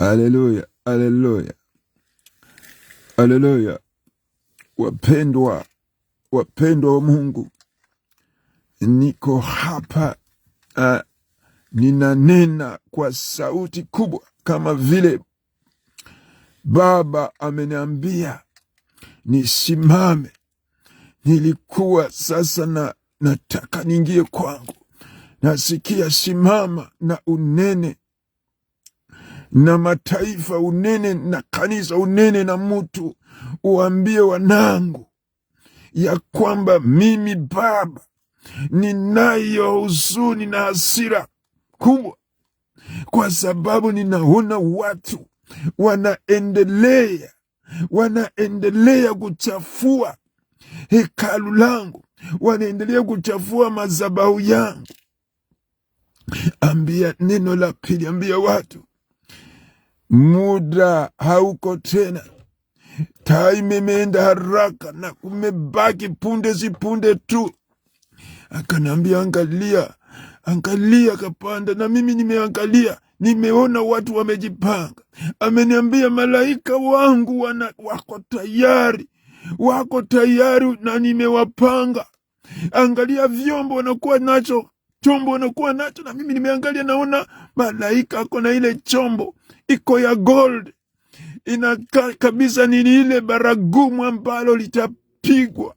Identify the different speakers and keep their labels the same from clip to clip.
Speaker 1: Haleluya, haleluya, haleluya. Wapendwa wa Mungu, niko hapa ninanena kwa sauti kubwa kama vile Baba ameniambia nisimame. Nilikuwa sasa nataka niingie kwangu, nasikia simama na unene na mataifa, unene na kanisa, unene na mtu, uambie wanangu ya kwamba mimi Baba ninayo huzuni na hasira kubwa, kwa sababu ninaona watu wanaendelea kuchafua hekalu langu, wanaendelea kuchafua madhabahu yangu. Ambia neno la pili, ambia watu muda hauko tena. Time imeenda haraka na kumebaki punde si punde tu. Akanambia angalia kapanda, na mimi nimeangalia, nimeona watu wamejipanga. Ameniambia malaika wangu wako tayari na nimewapanga. Angalia vyombo wanakuwa nacho, chombo wanakuwa nacho, na mimi nimeangalia, naona malaika ako na ile chombo iko ya gold, inakaa kabisa ni ile baragumu ambalo litapigwa.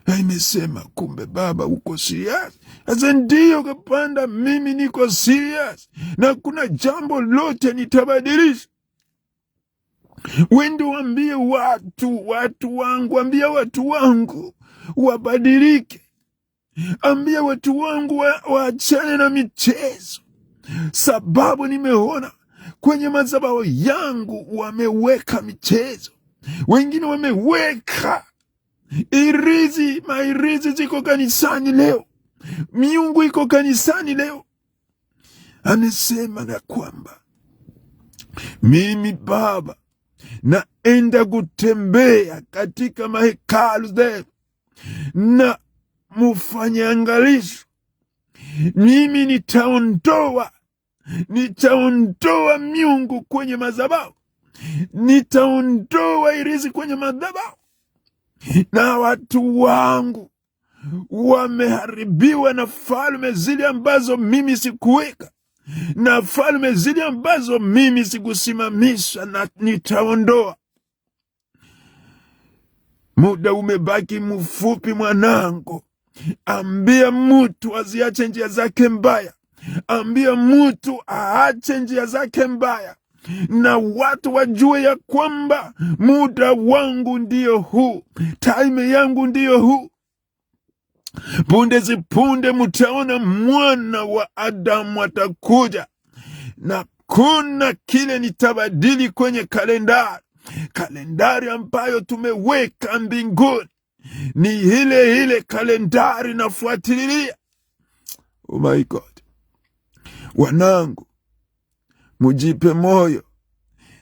Speaker 1: Na imesema kumbe Baba uko serious. Sasa ndiyo kapanda, mimi niko serious na kuna jambo lote nitabadilisha. Wende waambie watu wangu, ambia watu wangu wabadilike, ambia watu wangu waachane na michezo, sababu nimeona kwenye madhabahu yangu wameweka michezo. Wengine wameweka mairizi ziko kanisani leo, miungu iko kanisani leo. Amesema na kwamba mimi Baba naenda kutembea katika mahekalu zenu na mufanye angalisho. Mimi nitaondoa miungu kwenye madhabahu, nitaondoa irizi kwenye madhabahu, na watu wangu wameharibiwa na falme zile ambazo mimi sikuweka, na falme zile ambazo mimi sikusimamisha, na nitaondoa. Muda umebaki mfupi mwanangu. Ambia mtu aziache njia zake mbaya, ambia mtu aache njia zake mbaya, na watu wajue ya kwamba muda wangu ndiyo huu, time yangu ndiyo huu. Punde si punde mutaona mwana wa Adamu atakuja, na kuna kile nitabadili kwenye kalendari ambayo tumeweka mbinguni. Ni ile kalendari nafuatilia. Oh my God. Wanangu, mujipe moyo.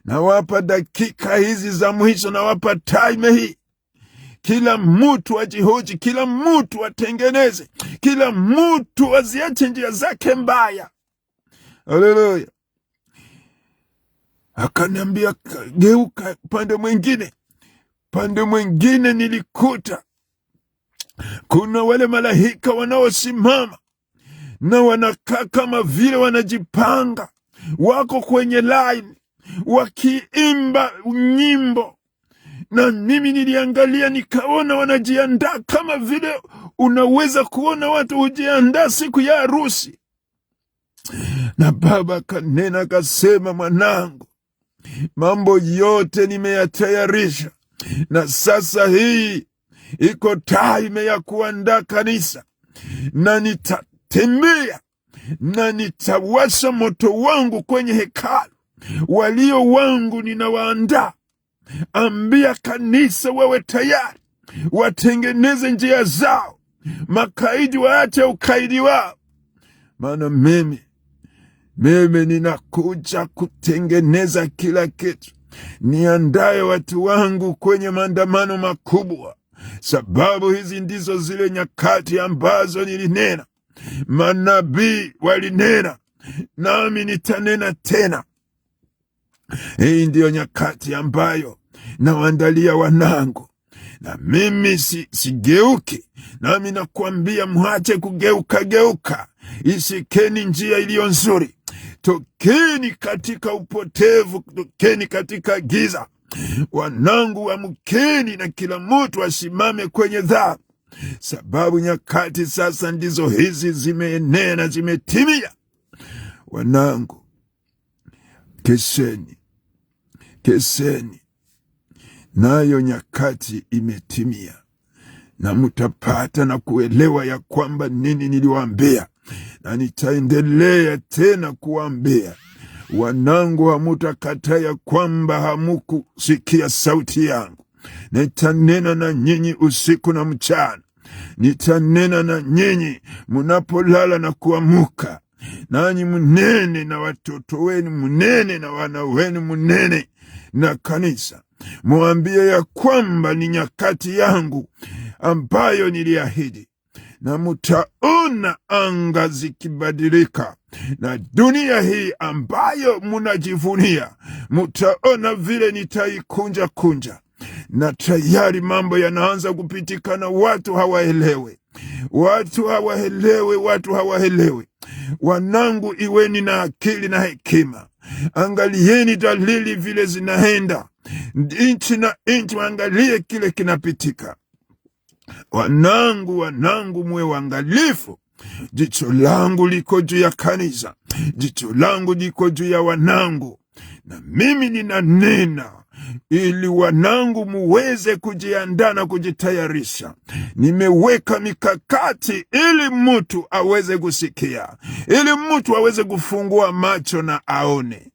Speaker 1: Nawapa dakika hizi za mwisho, nawapa time hii. Kila mtu ajihoji, kila mtu atengeneze, kila mtu aziache njia zake mbaya. Haleluya. Akaniambia geuka pande mwingine nilikuta kuna wale malaika wanaosimama na wanakaa kama vile wanajipanga, wako kwenye line wakiimba nyimbo. Na mimi niliangalia nikaona wanajiandaa kama vile unaweza kuona watu hujiandaa siku ya harusi. Na Baba kanena akasema, mwanangu, mambo yote nimeyatayarisha, na sasa hii iko time ya kuandaa kanisa, na nitatembea na nitawasha moto wangu kwenye hekalu. Walio wangu ninawaandaa. Ambia kanisa wawe tayari, watengeneze njia zao, makaidi waache ukaidi wao, maana mimi ninakuja kutengeneza kila kitu. Niandae watu wangu kwenye maandamano makubwa, sababu hizi ndizo zile nyakati ambazo nilinena. Manabii walinena, nami nitanena tena. Hii ndiyo nyakati ambayo nawaandalia wanangu, na mimi sigeuki. Nami nakuambia, mwache kugeuka. Ishikeni njia iliyo nzuri. Tokeni katika upotevu, tokeni katika giza. Wanangu, amkeni na kila mtu asimame kwenye dhambi, sababu nyakati sasa ndizo hizi zimeenea na zimetimia. Wanangu, keseni, nayo nyakati imetimia, na mutapata na kuelewa ya kwamba nini niliwaambia, na nitaendelea tena kuwaambia. Wanangu, hamutakataa ya kwamba hamukusikia sauti yangu. Nitanena na nyinyi usiku na mchana, nitanena na nyinyi munapolala na kuamuka. Nanyi munene na watoto wenu, munene na wana wenu, munene na kanisa. Mwambie ya kwamba ni nyakati yangu ambayo niliahidi, na mutaona anga zikibadilika, na dunia hii ambayo munajivunia mutaona vile nitaikunja, na tayari mambo yanaanza kupitikana. Watu hawaelewe. Wanangu, iweni na akili na hekima. Angalieni dalili vile zinaenda, inchi na inchi, angalie kile kinapitika. Wanangu, muwe waangalifu. Jicho langu liko juu ya kanisa, jicho langu liko juu ya wanangu, na mimi ninanena ili wanangu muweze kujiandaa na kujitayarisha. Nimeweka mikakati ili mtu aweze kusikia, ili mtu aweze kufungua macho na aone.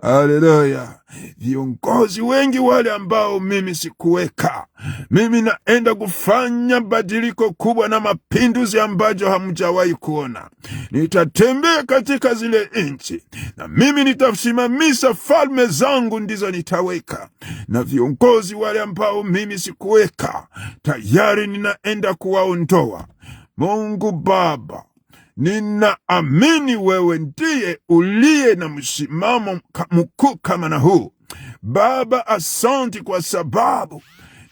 Speaker 1: Haleluya. Viongozi wengi wale ambao mimi sikuweka, mimi naenda kufanya badiliko kubwa na mapinduzi ambayo hamjawahi kuona. Nitatembea katika zile nchi, na mimi nitasimamisha falme zangu, ndizo nitaweka. Na viongozi wale ambao mimi sikuweka, tayari ninaenda kuwaondoa. Mungu Baba, ninaamini wewe ndiye uliye na msimamo mkuu kama na huu. Baba, asanti kwa sababu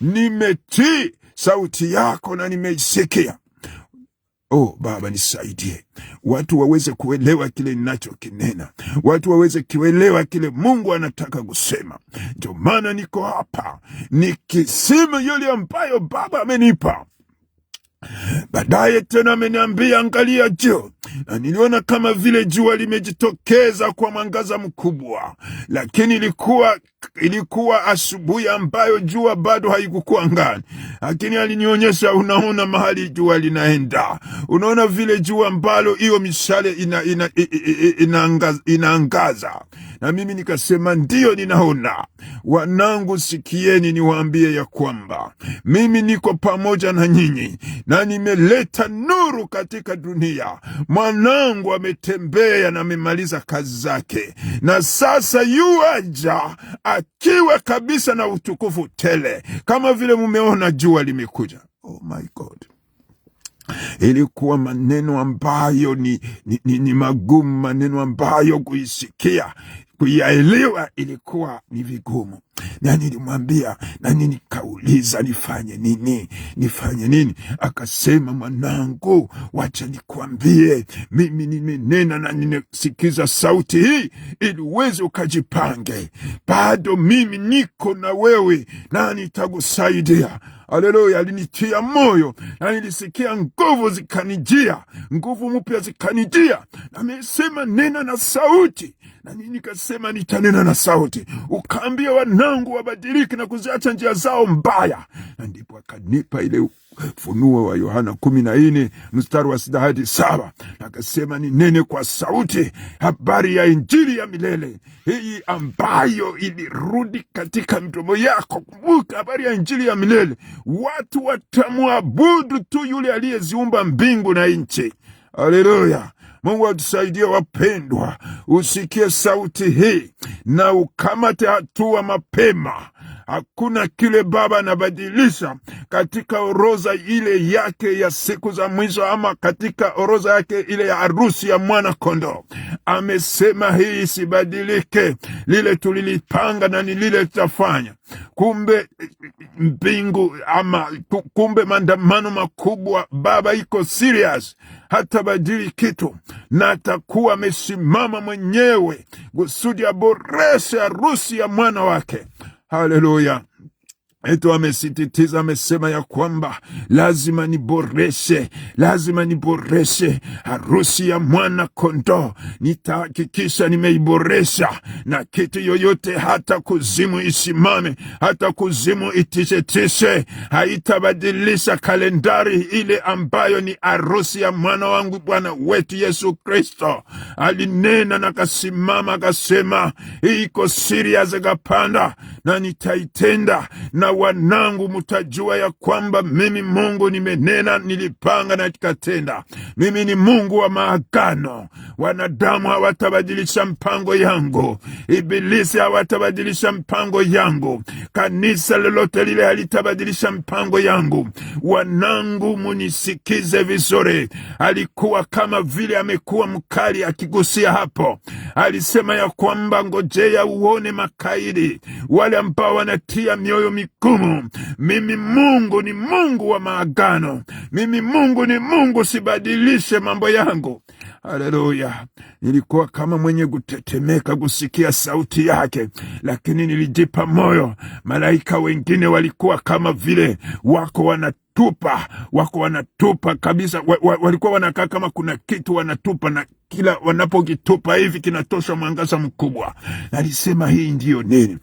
Speaker 1: nimetii sauti yako na nimeisikia. Baba, nisaidie watu waweze kuelewa kile ninachokinena, watu waweze kuelewa kile Mungu anataka kusema. Ndio maana niko hapa nikisema yale ambayo Baba amenipa. Baadaye tena ameniambia, angalia juu, na niliona kama vile jua limejitokeza kwa mwangaza mkubwa, lakini ilikuwa asubuhi ambayo jua bado haikukuwa angani. Lakini alinionyesha, unaona mahali jua linaenda, unaona vile jua ambalo hiyo mishale inaangaza. Na mimi nikasema, ndiyo ninaona. Wanangu, sikieni niwaambie ya kwamba mimi niko pamoja na nyinyi, na nimeleta nuru katika dunia. Mwanangu ametembea na amemaliza kazi zake, na sasa yuaja akiwa kabisa na utukufu tele, kama vile mumeona jua limekuja. Oh my God. Ilikuwa maneno ambayo ni magumu, maneno ambayo kuisikia, kuyaelewa ilikuwa ni vigumu. Na nilimwambia, na nikauliza nifanye nini? Akasema, mwanangu, wacha nikwambie, mimi nimenena na ninasikiza sauti hii ili uweze ukajipange. Bado mimi niko na wewe na nitakusaidia. Haleluya. Alinitia moyo na nilisikia nguvu zikanijia, nguvu mpya zikanijia. Na amesema, nena na sauti, na nikasema nitanena na sauti. Ukaambia wanangu wabadilike na kuziacha njia zao mbaya. Na ndipo akanipa ile Funuo wa Yohana 14 mstari wa 6 hadi 7. Akasema ninene kwa sauti habari ya injili ya milele hii ambayo ilirudi katika mdomo yako. Kumbuka habari ya injili ya milele. Watu watamwabudu tu yule aliyeziumba mbingu na nchi. Haleluya. Mungu atusaidie wapendwa, usikie sauti hii na ukamate hatua mapema. Hakuna kile Baba anabadilisha katika orodha ile yake ya siku za mwisho, ama katika orodha yake ile ya harusi ya mwana kondoo. Amesema hii isibadilike, lile tulilipanga na ni lile tutafanya. Kumbe mbingu ama kumbe maandamano makubwa, Baba iko serious, hata badili kitu, na atakuwa amesimama mwenyewe kusudi aboreshe harusi ya mwana wake. Haleluya. Eto amesititiza, amesema ya kwamba lazima niboreshe harusi ya mwana kondoo. Nitahakikisha nimeiboresha, na kitu yoyote, hata kuzimu isimame, hata kuzimu itishetishe, haitabadilisha kalendari ile ambayo ni harusi ya mwana wangu Bwana wetu Yesu Kristo. Alinena na kasimama akasema, hii iko serious, akapanda, na nitaitenda, na wanangu mutajua ya kwamba mimi Mungu nimenena, nilipanga na nikatenda. Mimi ni Mungu wa maagano. Wanadamu hawatabadilisha mpango yangu, ibilisi hawatabadilisha mpango yangu, kanisa lolote lile halitabadilisha mpango yangu. Wanangu, munisikize vizuri. Alikuwa kama vile amekuwa mkali akigusia hapo. Alisema ya kwamba ngojea uone makaidi, wale ambao wanatia mioyo migumu. Mimi Mungu ni Mungu wa maagano. Mimi Mungu ni Mungu, sibadilishe mambo yangu. Haleluya. Nilikuwa kama mwenye kutetemeka kusikia sauti yake, lakini nilijipa moyo. Malaika wengine walikuwa kama vile wako wanatupa kabisa. Walikuwa wanakaa kama kuna kitu wanatupa, na kila wanapokitupa hivi kinatosha mwangaza mkubwa. Alisema hii ndiyo nini?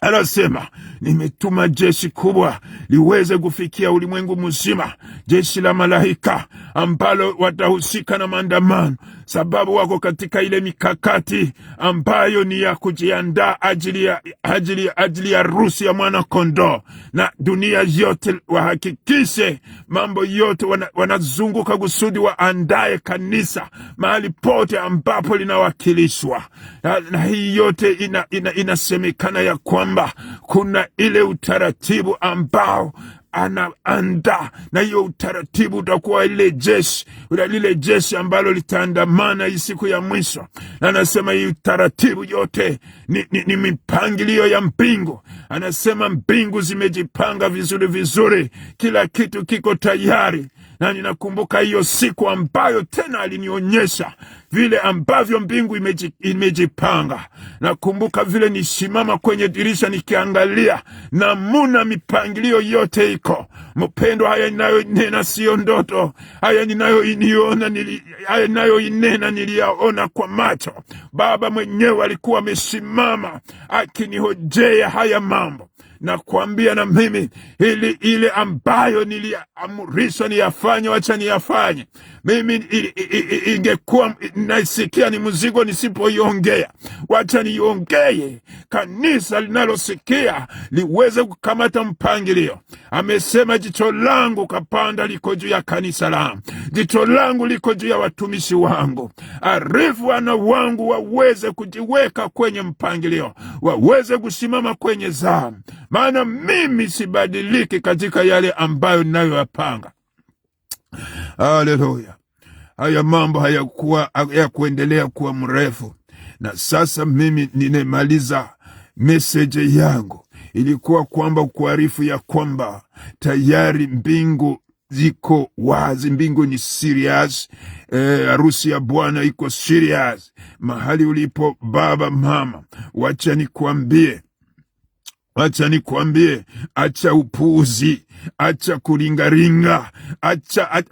Speaker 1: Anasema, nimetuma jeshi kubwa liweze kufikia ulimwengu mzima, jeshi la malaika ambalo watahusika na maandamano, sababu wako katika ile mikakati ambayo ni ya kujiandaa ajili ya harusi ya mwana kondoo. Na dunia yote wahakikishe mambo yote wanazunguka kusudi waandae kanisa mahali pote ambapo linawakilishwa. Na hii yote inasemekana ya kwamba kuna ile utaratibu ambao anaanda, na hiyo utaratibu utakuwa lile jeshi ambalo litaandamana hii siku ya mwisho. Na anasema hii utaratibu yote ni mipangilio ya mbingu. Anasema mbingu zimejipanga vizuri, kila kitu kiko tayari. Na ninakumbuka hiyo siku ambayo tena alinionyesha vile ambavyo mbingu imejipanga. Nakumbuka vile nisimama kwenye dirisha nikiangalia namuna mipangilio yote iko. Mpendwa, haya ninayoinena sio ndoto. Haya ninayoinena niliyaona kwa macho. Baba mwenyewe alikuwa amesimama akinihojea haya mambo. Na kuambia na mimi ile ambayo niliamrishwa niyafanye, wacha niyafanye. Mimi ingekuwa naisikia ni mzigo nisipoiongea. Wacha niongee, kanisa linalosikia liweze kukamata mpangilio. Amesema jicho langu kapanda liko juu ya kanisa langu, jicho langu liko juu ya watumishi wangu. Arifu wana wangu waweze kujiweka kwenye mpangilio, waweze kusimama kwenye zamu. Maana mimi sibadiliki katika yale ambayo ninayoyapanga. Haleluya. Haya mambo hayakuendelea kuwa mrefu. Na sasa mimi ninemaliza message yangu. Ilikuwa kwamba kuarifu ya kwamba tayari mbingu ziko wazi, mbingu ni serious. Harusi ya Bwana iko serious. Mahali ulipo baba, mama, wacha nikwambie, acha upuuzi, acha kuringaringa, acha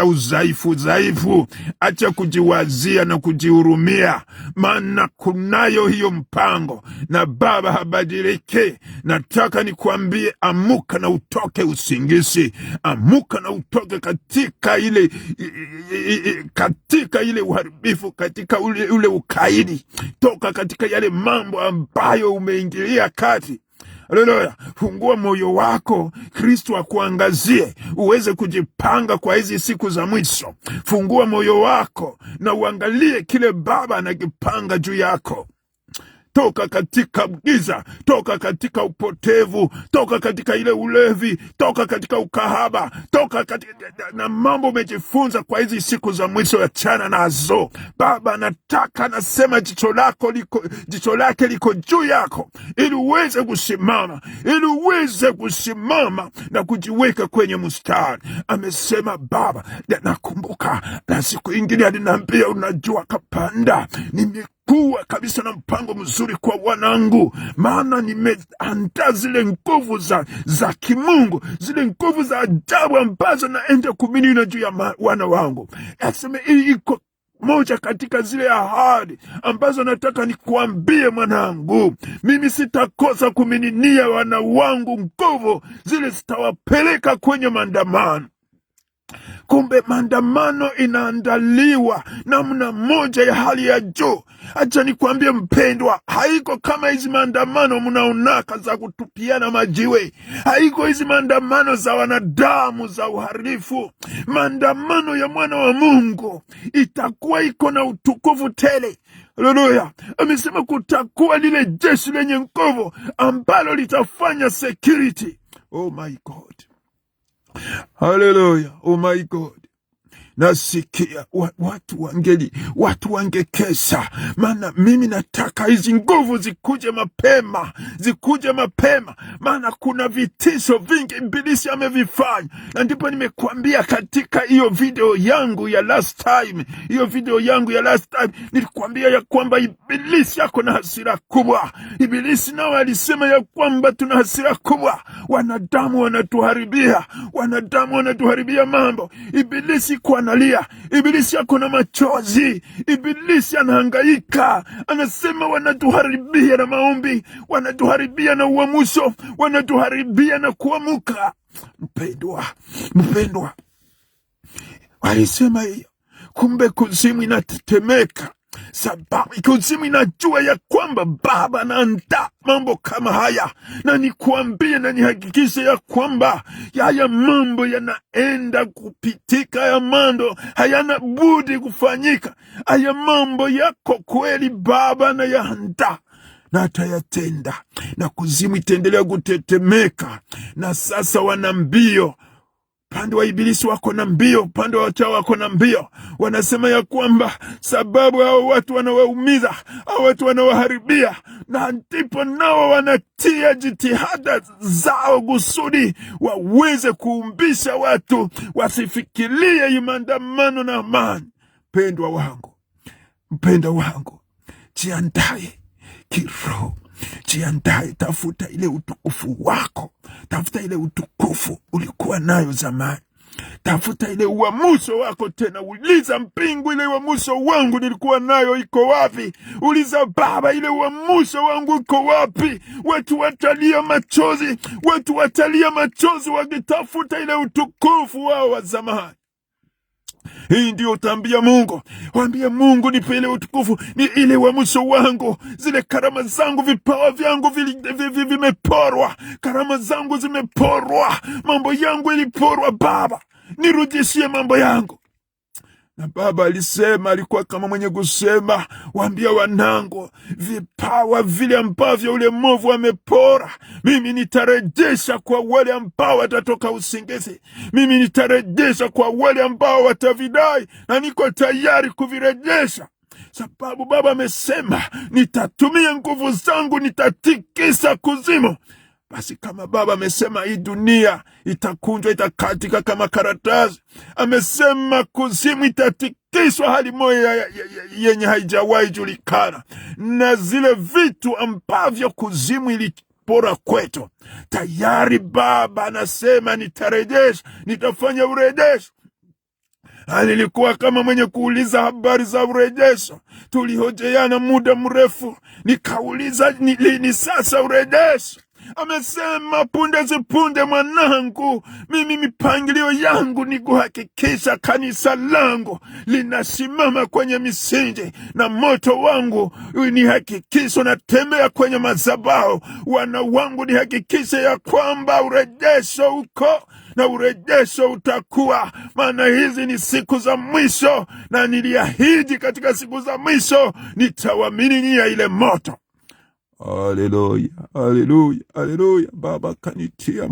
Speaker 1: udhaifu, acha kujiwazia na kujihurumia. Maana kunayo hiyo mpango, na Baba habadilike. Nataka nikwambie, amuka na utoke usingizi, amuka na utoke katika ile uharibifu, katika ule ukaidi. Toka katika yale mambo ambayo umeingilia kati. Haleluya. Fungua moyo wako, Kristo akuangazie, uweze kujipanga kwa hizi siku za mwisho. Fungua moyo wako na uangalie kile Baba anakipanga juu yako. toka katika giza, toka katika upotevu, toka katika ile ulevi, toka katika ukahaba, toka katika na mambo umejifunza kwa hizi siku za mwisho, achana nazo. Baba nataka, nasema jicho lake liko juu yako, ili uweze kusimama, na kujiweka kwenye mstari. Amesema Baba, nakumbuka na siku ingine aliniambia, unajua Kapanda, nimekuwa kabisa na mpango mzuri kwa wanangu, maana nimeandaa zile nguvu za kimungu, zile nguvu za ajabu ambazo naenda kumimina juu ya wana wangu. Aseme hii iko moja katika zile ahadi ambazo nataka nikuambie mwanangu, mimi sitakosa kumininia wana wangu nguvu zile, zitawapeleka kwenye maandamano. Kumbe maandamano inaandaliwa namna moja ya hali ya juu. Acha nikwambie mpendwa, haiko kama hizi maandamano mnaonaka za kutupiana majiwe, haiko hizi maandamano za wanadamu za uharifu. Maandamano ya mwana wa Mungu itakuwa iko na utukufu tele. Haleluya. Amesema kutakuwa lile jeshi lenye nguvu ambalo litafanya security. Oh my God. Haleluya. Oh my God. Nasikia watu wangekesha, maana mimi nataka hizi nguvu zikuje mapema, maana kuna vitisho vingi ibilisi amevifanya. Na ndipo nimekuambia katika hiyo video yangu ya last time, nilikwambia ya kwamba ibilisi yako na hasira kubwa. Ibilisi nao alisema ya kwamba tuna hasira kubwa, wanadamu wanatuharibia mambo. Ibilisi kwa analia, ibilisi yako na machozi, ibilisi anahangaika, anasema wanatuharibia na maombi, wanatuharibia na uamuso, wanatuharibia na kuamuka. Mpendwa, walisema hiyo, kumbe kuzimu inatetemeka, sababu kuzimu inajua ya kwamba Baba anaandaa mambo kama haya. Na nikuambie na nihakikishe ya kwamba haya mambo yanaenda kupitika, haya mambo hayana budi kufanyika. Haya mambo yako kweli, Baba na yaandaa na atayatenda, na kuzimu itaendelea kutetemeka. Na sasa wana mbio, pande wa ibilisi wako na mbio, pande wa wachawi wako na mbio. Wanasema ya kwamba sababu hao watu wanawaumiza, hao watu wanawaharibia, na ndipo nao wanatia jitihada zao kusudi waweze kuumbisha watu wasifikirie maandamano na amani. Mpendwa wangu, jiandae kiroho, jiandae, tafuta ile utukufu wako, tafuta ile utukufu ulikuwa nayo zamani, tafuta ile uamuso wako tena. Uliza mbingu, ile uamuso wangu nilikuwa nayo iko wapi? Uliza Baba, ile uamuso wangu iko wapi? Watu watalia machozi wakitafuta ile utukufu wao wa zamani. Hii ndio utaambia Mungu. Waambie Mungu, nipe ile utukufu, ni ile uamuso wangu, zile karama zangu, vipawa vyangu vimeporwa, karama zangu zimeporwa, mambo yangu iliporwa. Baba, nirudishie mambo yangu. Na Baba alikuwa kama mwenye kusema, waambia wanangu, vipawa vile ambavyo ule mwovu amepora, mimi nitarejesha kwa wale ambao watatoka usingizi. Mimi nitarejesha kwa wale ambao watavidai, na niko tayari kuvirejesha. Sababu Baba amesema, nitatumia nguvu zangu, nitatikisa kuzimu. Basi kama Baba amesema hii dunia itakunjwa, itakatika kama karatasi, amesema kuzimu itatikiswa hali moja yenye haijawahi julikana. Na zile vitu ambavyo kuzimu ilipora kwetu, tayari Baba anasema nitarejesha, nitafanya urejesho. Nilikuwa kama mwenye kuuliza habari za urejesho. Tulihojeana muda mrefu, nikauliza ni lini sasa urejesho? Amesema punde zipunde mwanangu, mimi mipangilio yangu ni kuhakikisha kanisa langu linasimama kwenye misingi, na moto wangu ni hakikisho natembea kwenye madhabahu. Wana wangu ni hakikisha ya kwamba urejesho uko na urejesho utakuwa, maana hizi ni siku za mwisho, na niliahidi katika siku za mwisho nitawamiminia ile moto. Haleluya, haleluya, haleluya. Baba akanitia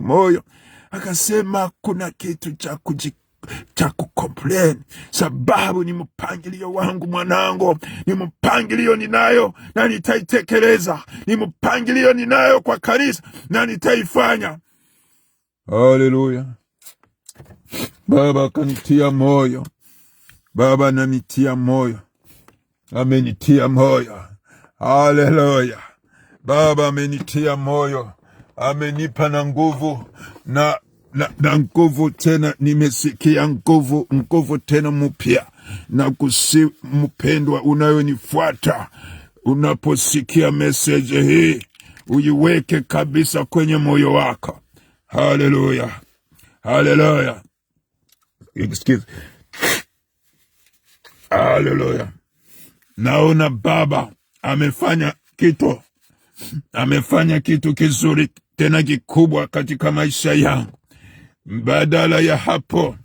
Speaker 1: moyo, akasema kuna kitu cha kukomplain, sababu ni mpangilio wangu mwanangu, ni mpangilio ninayo na nitaitekeleza, ni mpangilio ninayo kwa kanisa na nitaifanya. Haleluya. Baba akanitia moyo, Baba ananitia moyo, amenitia moyo. Haleluya. Baba amenitia moyo, amenipa na nguvu na nguvu tena. Nimesikia nguvu tena mpya. Na mpendwa unayonifuata, unaposikia message hii, uiweke kabisa kwenye moyo wako. Haleluya, haleluya. Excuse. Haleluya. Naona Baba amefanya kitu kizuri tena kikubwa katika maisha yangu. Badala ya hapo,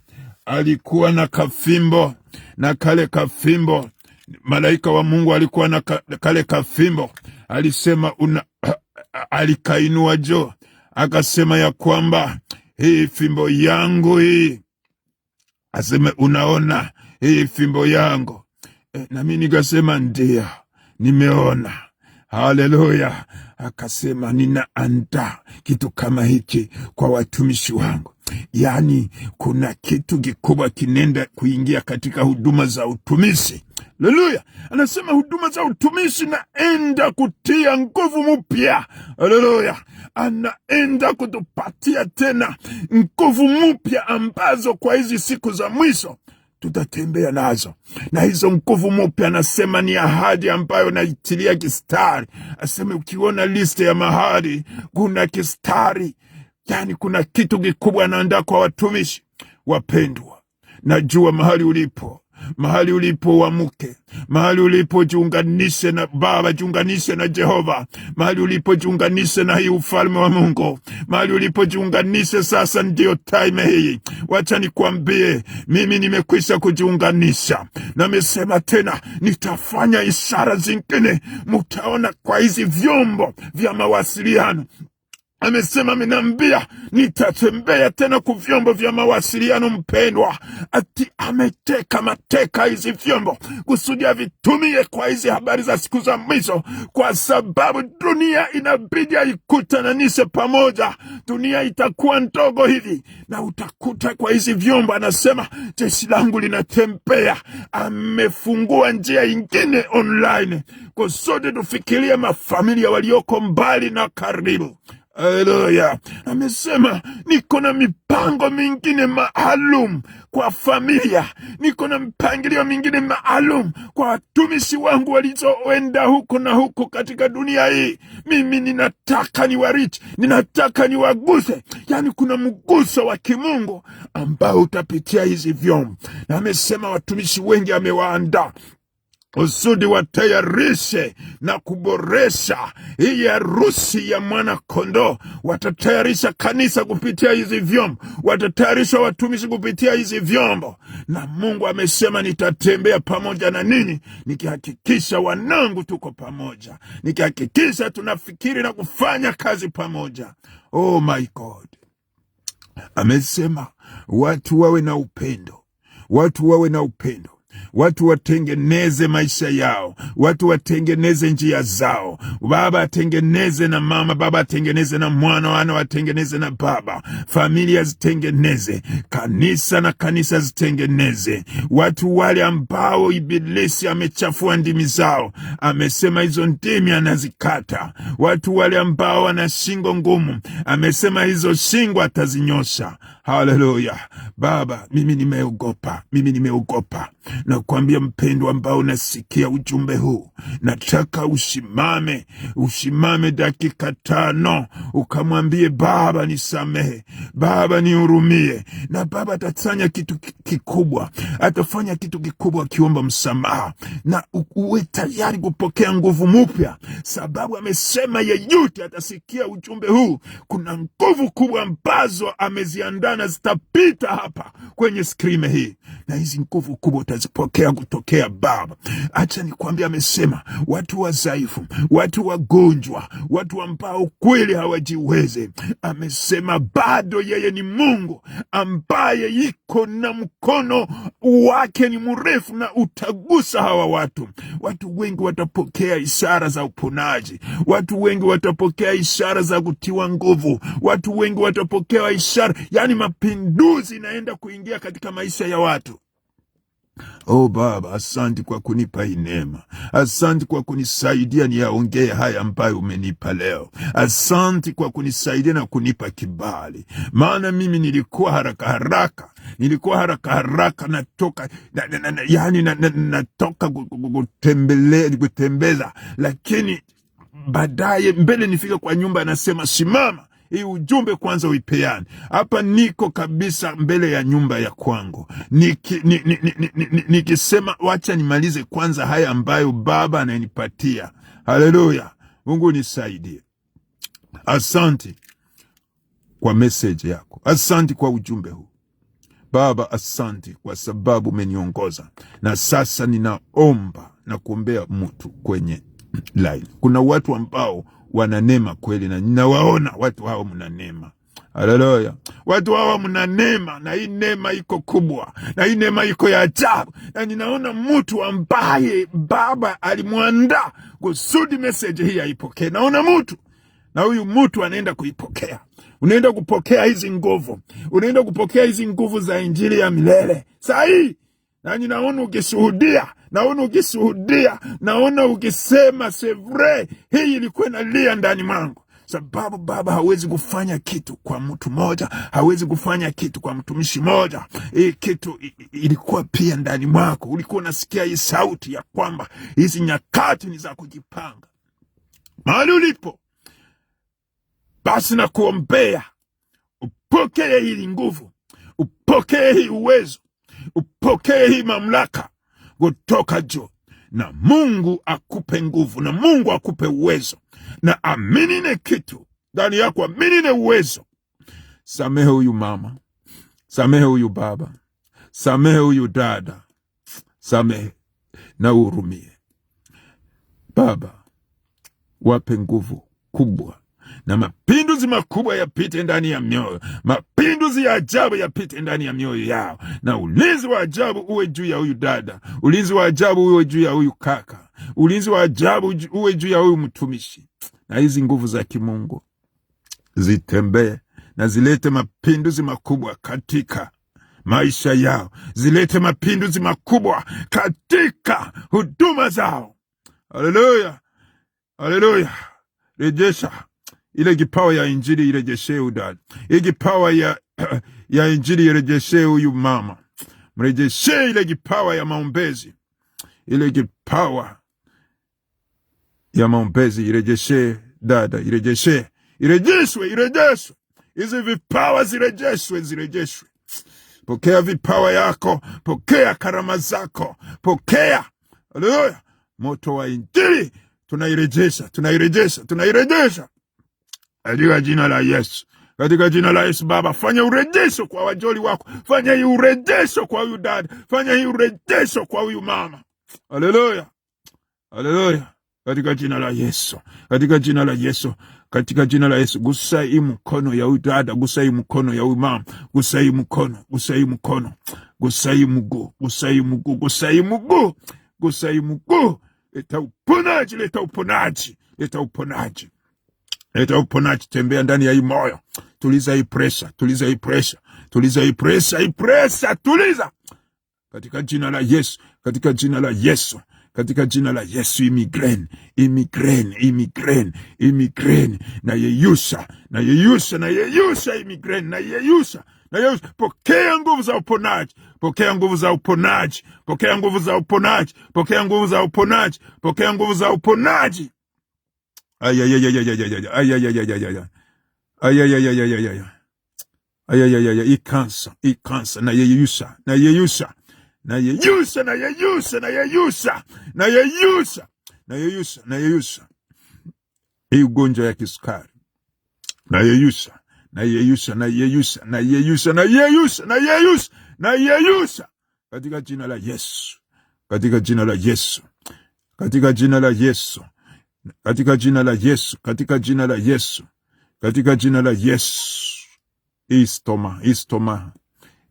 Speaker 1: alikuwa na kafimbo, na kale kafimbo, malaika wa Mungu alikuwa na kale kafimbo, alisema alikainua juu, akasema ya kwamba hii fimbo yangu hii, aseme unaona hii fimbo yangu. Na mimi nikasema ndio, nimeona. Haleluya. Akasema ninaandaa kitu kama hiki kwa watumishi wangu. Yani kuna kitu kikubwa kinenda kuingia katika huduma za utumishi. Haleluya. Anasema huduma za utumishi naenda kutia nguvu mpya. Haleluya. Anaenda kutupatia tena nguvu mpya ambazo kwa hizi siku za mwisho tutatembea nazo. Na hizo nguvu mpya anasema ni ahadi ambayo naitilia kistari. Aseme ukiona liste ya mahali kuna kistari, yani kuna kitu kikubwa anaandaa kwa watumishi. Wapendwa, najua mahali ulipo wamuke, mahali ulipo jiunganishe na Baba, jiunganishe na Jehova, mahali ulipo jiunganishe na hii ufalme wa Mungu, mahali ulipo jiunganishe. Sasa ndio time hii. Wacha nikwambie, mimi nimekwisha kujiunganisha, na nimesema tena nitafanya ishara zingine mtaona kwa hizi vyombo vya mawasiliano. Amesema amenambia nitatembea tena kwa vyombo vya mawasiliano. Mpendwa, ati ameteka hizi vyombo kusudi avitumie kwa hizi habari za siku za mwisho, kwa sababu dunia inabidi ikutanishe pamoja. Dunia itakuwa ndogo hivi, na utakuta kwa hizi vyombo, anasema jeshi langu linatembea. Amefungua njia ingine online kusudi tufikirie mafamilia walioko mbali na karibu. Haleluya. Amesema niko na mipango mingine maalum kwa familia, niko na mpangilio mingine maalum kwa watumishi wangu walizoenda huko na huko katika dunia hii. Mimi ninataka niwarichi, ninataka niwaguse. Yani kuna mguso wa kimungu ambao utapitia hizi vyombo. Na amesema watumishi wengi amewaandaa usudi watayarishe na kuboresha hii harusi ya mwana kondoo. Watatayarisha kanisa kupitia hizi vyombo, watatayarisha watumishi kupitia hizi vyombo. Na Mungu amesema nitatembea pamoja na ninyi, nikihakikisha wanangu tuko pamoja, nikihakikisha tunafikiri na kufanya kazi pamoja. Oh my God. Amesema watu wawe na upendo, watu wawe na upendo, watu watengeneze maisha yao, watu watengeneze njia zao. Baba atengeneze na mama, baba atengeneze na mwana, wana watengeneze na baba, familia zitengeneze, kanisa na kanisa zitengeneze. Watu wale ambao ibilisi amechafua ndimi zao, amesema hizo ndimi anazikata. Watu wale ambao wana shingo ngumu, amesema hizo shingo atazinyosha. Haleluya. Baba, mimi nimeogopa. Na kuambia mpendwa ambao unasikia ujumbe huu, nataka usimame dakika 5 ukamwambie Baba nisamehe, Baba nihurumie. Na Baba atafanya kitu kikubwa, atafanya kitu kikubwa akiomba msamaha. Na uwe tayari kupokea nguvu mpya, sababu amesema yeyote atasikia ujumbe huu, kuna nguvu kubwa ambazo ameziandaa Bwana zitapita hapa kwenye skrini hii, na hizi nguvu kubwa utazipokea kutokea Baba. Acha nikwambie, amesema watu wadhaifu, watu wagonjwa, watu ambao kweli hawajiweze, amesema bado yeye ni Mungu ambaye iko na mkono wake ni mrefu na utagusa hawa watu. Watu wengi watapokea ishara za uponaji, watu wengi watapokea ishara za kutiwa nguvu, watu wengi watapokea ishara, yani mapinduzi inaenda kuingia katika maisha ya watu. Oh Baba, asante kwa kunipa hii neema. Asante kwa kunisaidia niyaongee haya ambayo umenipa leo. Asante kwa kunisaidia na kunipa kibali. Maana mimi nilikuwa haraka haraka natoka natoka kutembeza, lakini baadaye mbele nifika kwa nyumba, anasema simama, hii ujumbe kwanza uipeane. Hapa niko kabisa mbele ya nyumba ya kwangu, nikisema wacha nimalize kwanza haya ambayo Baba ananipatia. Haleluya, Mungu nisaidie. Asante kwa message yako, asante kwa ujumbe huu Baba, asante kwa sababu umeniongoza. Na sasa ninaomba na kuombea mtu kwenye line. Kuna watu ambao wananema kweli, na ninawaona watu hao mnanema. Haleluya, watu hao mnanema, na hii neema iko kubwa, na hii neema iko ya ajabu. Na ninaona mtu ambaye Baba alimwandaa kusudi message hii aipokee. Naona mtu, na huyu mtu anaenda kuipokea. Unaenda kupokea hizi nguvu, unaenda kupokea hizi nguvu za injili ya milele sahi. Na ninaona ukishuhudia, naona ukisema sevre, hii ilikuwa inalia ndani mwangu. Sababu Baba hawezi kufanya kitu kwa mtu moja, hawezi kufanya kitu kwa mtumishi moja. Hii kitu ilikuwa pia ndani mwako. Ulikuwa unasikia hii sauti ya kwamba hizi nyakati ni za kujipanga. Mahali ulipo, basi na kuombea upokee hii nguvu, upokee hii uwezo, upokee hii mamlaka kutoka juu. Na Mungu akupe nguvu, na Mungu akupe uwezo. Na amini ne kitu ndani yako, amini ne uwezo. Samehe huyu mama, samehe huyu baba, samehe huyu dada, samehe na uhurumie. Baba, wape nguvu kubwa, na mapinduzi makubwa yapite ndani ya mioyo, mapinduzi ya ajabu yapite ndani ya mioyo yao, na ulinzi wa ajabu uwe juu ya huyu dada, ulinzi wa ajabu uwe juu ya huyu kaka, ulinzi wa ajabu uwe juu ya huyu mtumishi. Na hizi nguvu za kimungu zitembee na zilete mapinduzi makubwa katika maisha yao, zilete mapinduzi makubwa katika huduma zao. Haleluya, haleluya. Rejesha ile kipawa ya injili, irejeshe udada. Ile kipawa ya injili irejeshe huyu mama. Mrejeshe ile kipawa ya maombezi. Ile kipawa ya maombezi irejeshe dada, irejeshwe. Hizi vipawa zirejeshwe. Pokea vipawa yako, pokea karama zako, pokea. Haleluya. Moto wa injili tunairejesha. Katika jina la Yesu. Katika jina la Yesu Baba, fanya urejesho kwa wajoli wako. Fanya hii urejesho kwa huyu dada. Fanya hii urejesho kwa huyu mama. Haleluya. Haleluya. Katika jina la Yesu. Katika jina la Yesu. Katika jina la Yesu. Gusa hii mkono ya huyu dada, gusa hii mkono ya huyu mama. Gusa hii mkono, gusa hii mkono. Gusa hii mguu, gusa hii mguu, gusa hii mguu. Gusa hii mguu. Leta uponaji, leta uponaji. Leta uponaji. Leta uponaji, tembea ndani ya hii moyo. Tuliza hii pressure, tuliza hii pressure. Tuliza hii pressure, hii pressure, tuliza. Katika jina la Yesu, katika jina la Yesu. Katika jina la Yesu, imigreni, na yeyusha, imigreni, na yeyusha. Pokea nguvu za uponaji, pokea nguvu za uponaji, pokea nguvu za uponaji, pokea nguvu za uponaji, pokea nguvu za uponaji. Ikansa, na yeyusha. Hii ugonjwa ya kisukari, na yeyusha, nayeyusha, nayeyusha, nayeyusha, nayeyusha, nayeyusha, nayeyusha katika jina la Yesu, katika jina la Yesu, katika jina la Yesu, katika jina la Yesu, katika jina la Yesu, katika jina la Yesu. Istoma, istoma,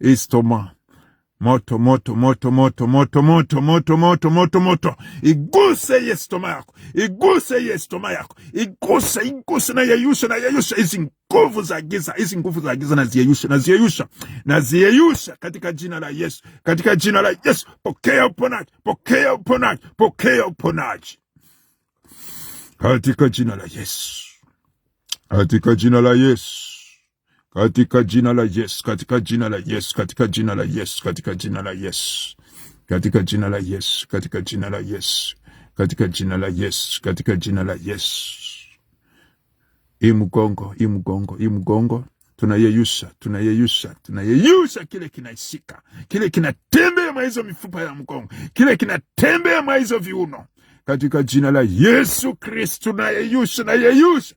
Speaker 1: istoma. Moto, moto, moto, moto, moto, moto, moto, moto, moto, moto. Iguse yestoma yako, iguse yestoma yako, iguse, iguse, na yeyusha, na yeyusha. Hizi nguvu za giza, hizi nguvu za giza, na ziyeyusha, na ziyeyusha, na ziyeyusha katika jina la Yesu, katika jina la Yesu. Pokea uponaji, pokea uponaji, pokea uponaji katika jina la Yesu, katika jina la Yesu, katika jina la Yesu, katika jina la Yesu, katika jina la Yesu, katika jina la Yesu, katika jina la Yesu, katika jina la Yesu, katika jina la Yesu, katika jina la Yesu. Imugongo, imugongo, imugongo. Tunayeyusha, tunayeyusha, tunayeyusha kile kinaisika, kile kinatembea mwa hizo mifupa ya mgongo, kile kinatembea mwa hizo viuno. Katika jina la Yesu Kristo tunayeyusha, nayeyusha.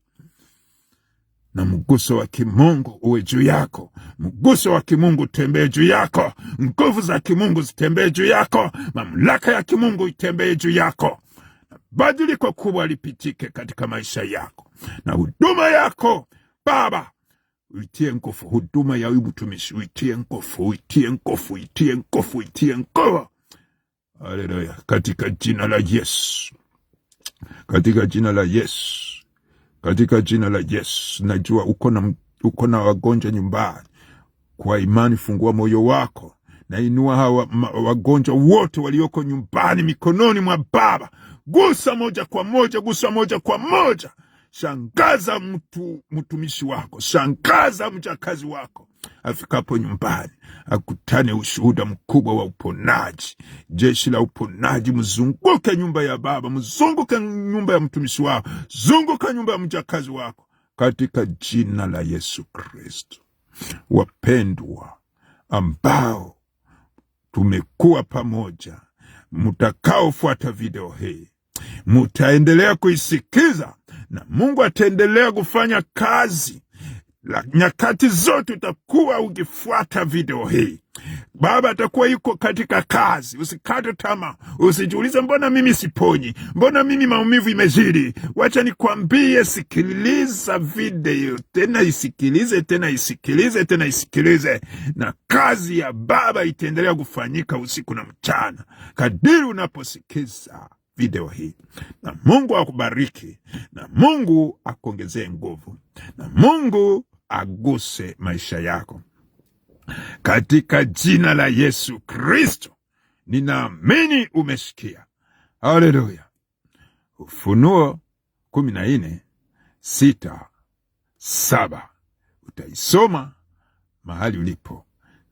Speaker 1: Na mguso wa kimungu uwe juu yako, mguso wa kimungu tembee juu yako, nguvu za kimungu zitembee juu yako, mamlaka ya kimungu itembee juu yako. Badiliko kubwa lipitike katika maisha yako, na huduma yako Baba uitie nguvu. Huduma ya huyu mtumishi uitie nguvu, uitie nguvu, uitie nguvu, uitie nguvu. Haleluya, katika jina la Yesu, katika jina la Yesu, katika jina la Yesu. Najua uko na wagonjwa nyumbani. Kwa imani fungua moyo wako, na inua hawa wagonjwa wote walioko nyumbani mikononi mwa Baba. Gusa moja kwa moja, gusa moja kwa moja. Shangaza mtumishi wako, shangaza mjakazi wako. Afikapo nyumbani akutane ushuhuda mkubwa wa uponaji. Jeshi la uponaji mzunguke nyumba ya Baba, mzunguke nyumba ya mtumishi wako, zunguka nyumba ya mjakazi wako, katika jina la Yesu Kristo. Wapendwa ambao tumekuwa pamoja, mtakaofuata video hii, mtaendelea kuisikiza, na Mungu ataendelea kufanya kazi. Nyakati zote utakuwa ukifuata video hii. Baba atakuwa yuko katika kazi. Usikate tamaa. Usijiulize mbona mimi siponyi, mbona mimi maumivu imezidi. Wacha nikwambie, sikiliza video tena, isikilize tena, isikilize tena, isikilize, na kazi ya Baba itaendelea kufanyika usiku na mchana kadiri unaposikiza video hii. Na Mungu akubariki, na Mungu akuongezee nguvu, na Mungu aguse maisha yako katika jina la Yesu Kristo. Ninaamini umesikia. Haleluya. Ufunuo 14:6-7 utaisoma mahali ulipo,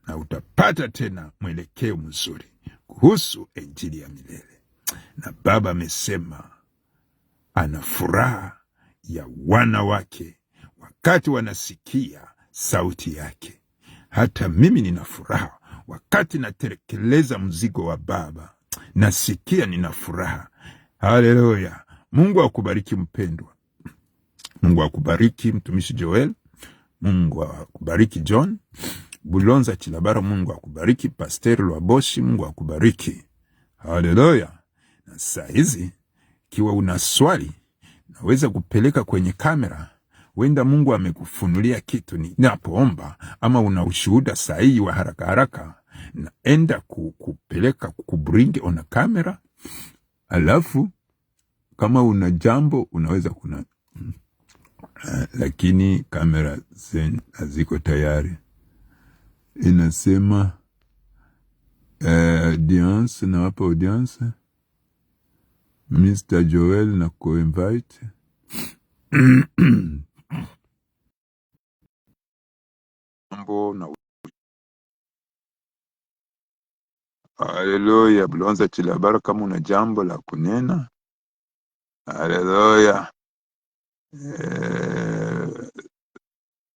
Speaker 1: na utapata tena mwelekeo mzuri kuhusu injili ya milele. Na Baba amesema ana furaha ya wana wake wakati wanasikia sauti yake. Hata mimi nina furaha wakati natekeleza mzigo wa Baba. Nasikia nina furaha. Haleluya. Mungu akubariki mpendwa. Mungu akubariki mtumishi Joel. Mungu akubariki John Bulonza Chilabara. Mungu akubariki Pastor Lwaboshi. Mungu akubariki. Haleluya. Na saa hizi kiwa una swali, naweza kupeleka kwenye kamera. Wenda Mungu amekufunulia kitu ninapoomba, ama una ushuhuda sahihi wa haraka haraka, naenda kupeleka kubring on camera. Alafu kama una jambo unaweza lakini kamera zen haziko tayari. Inasema audience, na hapa audience Mr. Joel na co-invite. Haleluya. Bulonza Chilabara, kama una jambo la kunena. Haleluya.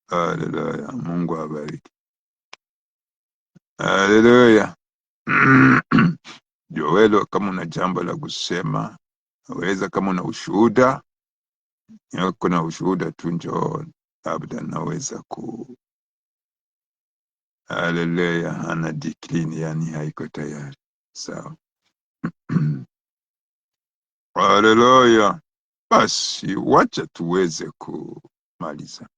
Speaker 1: Haleluya. Mungu abariki. Haleluya. Joel, kama una jambo la kusema, waweza. Kama una ushuhuda, kuna ushuhuda tu, njoo labda naweza ku haleluya, hana decline, yani haiko tayari. Sawa. Haleluya. Basi wacha tuweze kumaliza.